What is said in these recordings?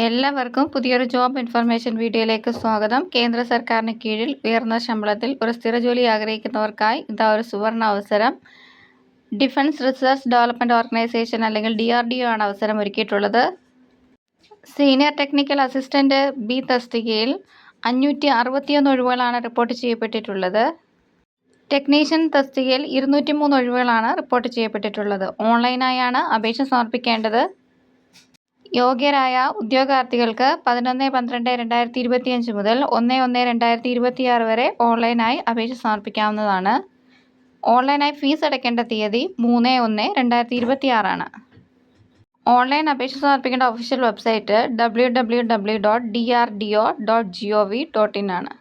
എല്ലാവർക്കും പുതിയൊരു job information വീഡിയോയിലേക്ക് സ്വാഗതം. കേന്ദ്ര സർക്കാരിന് കീഴിൽ ഉയർന്ന ശമ്പളത്തിൽ ഒരു സ്ഥിര ജോലി ആഗ്രഹിക്കുന്നവർക്കായി ഇതാ ഒരു സുവർണ അവസരം. ഡിഫൻസ് റിസർച്ച് ഡെവലപ്മെൻറ്റ് ഓർഗനൈസേഷൻ അല്ലെങ്കിൽ DRDO ആണ് അവസരം ഒരുക്കിയിട്ടുള്ളത്. സീനിയർ ടെക്നിക്കൽ അസിസ്റ്റൻറ്റ് ബി തസ്തികയിൽ 561 ഒഴിവുകളാണ് റിപ്പോർട്ട് ചെയ്യപ്പെട്ടിട്ടുള്ളത്. ടെക്നീഷ്യൻ തസ്തികയിൽ 203 ഒഴിവുകളാണ് റിപ്പോർട്ട് ചെയ്യപ്പെട്ടിട്ടുള്ളത്. ഓൺലൈനായാണ് അപേക്ഷ സമർപ്പിക്കേണ്ടത്. യോഗ്യരായ ഉദ്യോഗാർത്ഥികൾക്ക് 11/12/2025 മുതൽ 1/1/2026 വരെ ഓൺലൈനായി അപേക്ഷ സമർപ്പിക്കാവുന്നതാണ്. ഓൺലൈനായി ഫീസ് അടയ്ക്കേണ്ട തീയതി 3/1/2026 ആണ്. ഓൺലൈൻ അപേക്ഷ സമർപ്പിക്കേണ്ട ഒഫീഷ്യൽ വെബ്സൈറ്റ് www.drdo.gov.in ആണ്.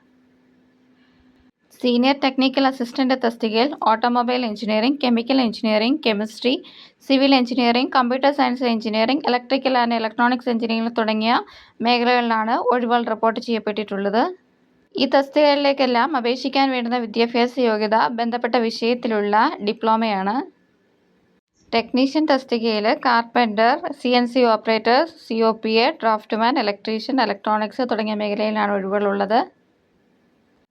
സീനിയർ ടെക്നിക്കൽ അസിസ്റ്റൻ്റ് തസ്തികയിൽ automobile engineering, chemical engineering, chemistry, civil engineering, computer science engineering, electrical and electronics engineering തുടങ്ങിയ മേഖലകളിലാണ് ഒഴിവുകൾ റിപ്പോർട്ട് ചെയ്യപ്പെട്ടിട്ടുള്ളത്. ഈ തസ്തികകളിലേക്കെല്ലാം അപേക്ഷിക്കാൻ വേണ്ടുന്ന വിദ്യാഭ്യാസ യോഗ്യത ബന്ധപ്പെട്ട വിഷയത്തിലുള്ള ഡിപ്ലോമയാണ്. ടെക്നീഷ്യൻ തസ്തികയിൽ carpenter, CNC operator, COPA, draughtsman, electrician, electronics തുടങ്ങിയ മേഖലയിലാണ് ഒഴിവുകളുള്ളത്.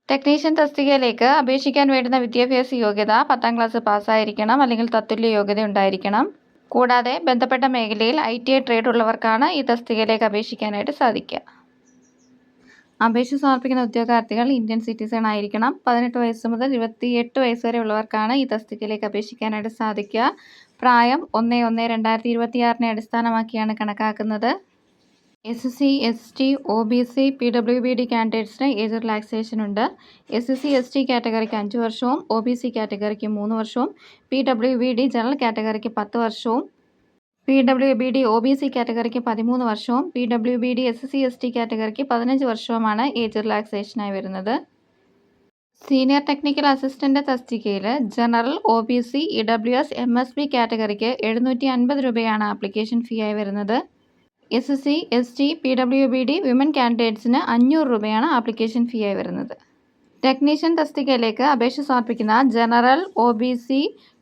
ടെക്നീഷ്യൻ തസ്തികയിലേക്ക് അപേക്ഷിക്കാൻ വേണ്ടുന്ന വിദ്യാഭ്യാസ യോഗ്യത 10ാം ക്ലാസ് പാസ്സായിരിക്കണം അല്ലെങ്കിൽ തത്തുല്യ യോഗ്യത ഉണ്ടായിരിക്കണം. കൂടാതെ ബന്ധപ്പെട്ട മേഖലയിൽ ITI ട്രേഡ് ഉള്ളവർക്കാണ് ഈ തസ്തികയിലേക്ക് അപേക്ഷിക്കാനായിട്ട് സാധിക്കുക. അപേക്ഷ സമർപ്പിക്കുന്ന ഉദ്യോഗാർത്ഥികൾ ഇന്ത്യൻ സിറ്റിസൺ ആയിരിക്കണം. 18 വയസ്സ് മുതൽ 28 വയസ്സ് വരെ ഉള്ളവർക്കാണ് ഈ തസ്തികയിലേക്ക് അപേക്ഷിക്കാനായിട്ട് സാധിക്കുക. പ്രായം 1/1/2026 അടിസ്ഥാനമാക്കിയാണ് കണക്കാക്കുന്നത്. SC, ST, OBC, PWBD കാൻഡിഡേറ്റ്സിന് ഏജ് റിലാക്സേഷൻ ഉണ്ട്. SC, ST കാറ്റഗറിക്ക് 5 വർഷവും OBC കാറ്റഗറിക്ക് 3 വർഷവും PWBD ജനറൽ കാറ്റഗറിക്ക് 10 വർഷവും PWBD OBC കാറ്റഗറിക്ക് 13 വർഷവും PWBD SC, ST കാറ്റഗറിക്ക് 15 വർഷവുമാണ് ഏജ് റിലാക്സേഷനായി വരുന്നത്. സീനിയർ ടെക്നിക്കൽ അസിസ്റ്റൻ്റ് തസ്തികയിൽ ജനറൽ, OBC, EWS, MSB കാറ്റഗറിക്ക് 750 രൂപയാണ് ആപ്ലിക്കേഷൻ ഫീ ആയി വരുന്നത്. SC, ST, PWBD വിമൻ കാൻഡിഡേറ്റ്സിന് 500 രൂപയാണ് ആപ്ലിക്കേഷൻ ഫീ ആയി വരുന്നത്. ടെക്നീഷ്യൻ തസ്തികയിലേക്ക് അപേക്ഷ സമർപ്പിക്കുന്ന ജനറൽ, OBC,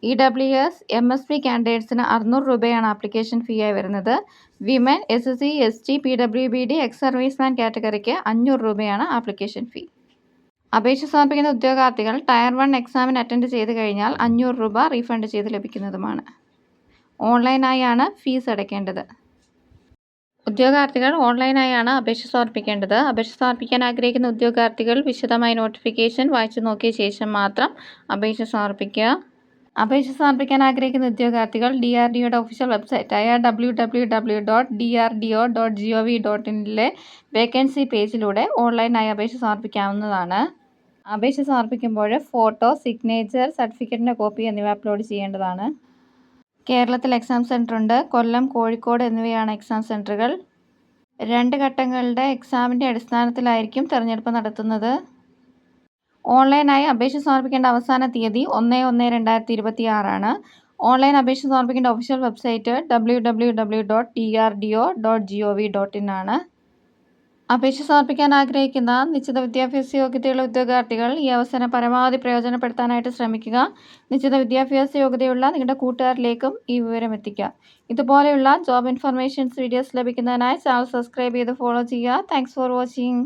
EWS, MSB കാൻഡിഡേറ്റ്സിന് 600 രൂപയാണ് ആപ്ലിക്കേഷൻ ഫീ ആയി വരുന്നത്. Women, SC, ST, PWBD ex serviceman കാറ്റഗറിക്ക് 500 രൂപയാണ് ആപ്ലിക്കേഷൻ ഫീ. അപേക്ഷ സമർപ്പിക്കുന്ന ഉദ്യോഗാർത്ഥികൾ ടയർ 1 എക്സാമിന് അറ്റൻഡ് ചെയ്ത് കഴിഞ്ഞാൽ 500 രൂപ റീഫണ്ട് ചെയ്ത് ലഭിക്കുന്നതുമാണ്. ഓൺലൈനായാണ് ഫീസ് അടയ്ക്കേണ്ടത്. ഉദ്യോഗാർത്ഥികൾ ഓൺലൈനായാണ് അപേക്ഷ സമർപ്പിക്കേണ്ടത്. അപേക്ഷ സമർപ്പിക്കാൻ ആഗ്രഹിക്കുന്ന ഉദ്യോഗാർത്ഥികൾ വിശദമായ നോട്ടിഫിക്കേഷൻ വായിച്ചു നോക്കിയ ശേഷം മാത്രം അപേക്ഷ സമർപ്പിക്കുക. അപേക്ഷ സമർപ്പിക്കാൻ ആഗ്രഹിക്കുന്ന ഉദ്യോഗാർത്ഥികൾ DRDOയുടെ ഒഫീഷ്യൽ വെബ്സൈറ്റായ www.drdo.gov.in വേക്കൻസി പേജിലൂടെ ഓൺലൈനായി അപേക്ഷ സമർപ്പിക്കാവുന്നതാണ്. അപേക്ഷ സമർപ്പിക്കുമ്പോൾ ഫോട്ടോ, സിഗ്നേച്ചർ, സർട്ടിഫിക്കറ്റിൻ്റെ കോപ്പി എന്നിവ അപ്ലോഡ് ചെയ്യേണ്ടതാണ്. കേരളത്തിൽ എക്സാം സെൻറ്റർ ഉണ്ട്. കൊല്ലം, കോഴിക്കോട് എന്നിവയാണ് എക്സാം സെൻറ്ററുകൾ. 2 ഘട്ടങ്ങളുടെ എക്സാമിൻ്റെ അടിസ്ഥാനത്തിലായിരിക്കും തിരഞ്ഞെടുപ്പ് നടത്തുന്നത്. ഓൺലൈനായി അപേക്ഷ സമർപ്പിക്കേണ്ട അവസാന തീയതി 1/1/2026 ആണ്. ഓൺലൈൻ അപേക്ഷ സമർപ്പിക്കേണ്ട ഒഫീഷ്യൽ വെബ്സൈറ്റ് www.drdo.gov.in ആണ്. അപേക്ഷ സമർപ്പിക്കാൻ ആഗ്രഹിക്കുന്ന നിശ്ചിത വിദ്യാഭ്യാസ യോഗ്യതയുള്ള ഉദ്യോഗാർത്ഥികൾ ഈ അവസരം പരമാവധി പ്രയോജനപ്പെടുത്താനായിട്ട് ശ്രമിക്കുക. നിശ്ചിത വിദ്യാഭ്യാസ യോഗ്യതയുള്ള നിങ്ങളുടെ കൂട്ടുകാരിലേക്കും ഈ വിവരം എത്തിക്കുക. ഇതുപോലെയുള്ള ജോബ് ഇൻഫർമേഷൻസ് വീഡിയോസ് ലഭിക്കുന്നതിനായി ചാനൽ സബ്സ്ക്രൈബ് ചെയ്ത് ഫോളോ ചെയ്യുക. Thanks for watching.